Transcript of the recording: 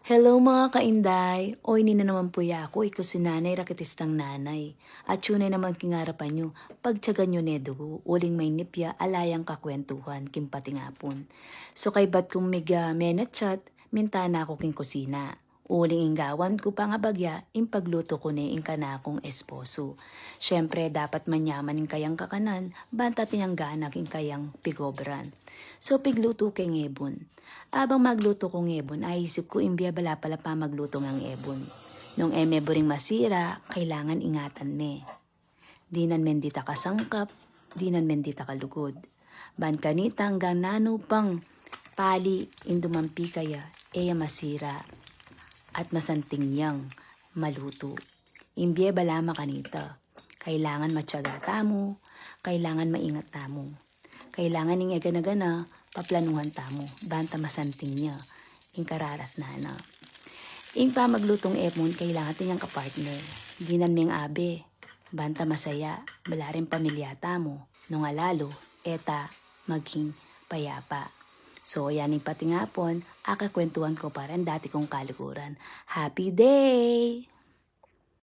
Hello mga kainday! Oy ni na naman po ya ako, iko si nanay rakitistang nanay. At yunay naman kingarapan nyo, pagtsagan nyo nedugo, uling may nipya, alayang kakwentuhan, kimpatingapon. So kay bat kong miga menat chat, mintana ako king kusina. Uling inggawan ko pa nga bagya, impagluto ko ni na akong esposo. Siyempre, dapat manyaman ng kayang kakanan, banta tiyang ganak ing kayang pigobran. So, pigluto kay ngebon. Abang magluto ko ngebon, ay isip ko imbya bala pala pa magluto ng ebon. Nung boring masira, kailangan ingatan me. Dinan mendita kasangkap, dinan mendita kalugod. Ban kanita hanggang nano pang pali indumampi kaya, eya masira at masanting niyang maluto. Imbye balama kanita. Kailangan matyaga tamo, kailangan maingat tamo. Kailangan ning egana-gana, paplanuhan tamo, banta masanting niya, ing kararas na na. Ing pa maglutong epon, kailangan tinyang kapartner. Dinan ming abe, banta masaya, bala rin pamilya tamo, nung alalo, eta maging payapa. So, yan yung patingapon, akakwentuhan ko pa rin dati kong kaliguran. Happy day!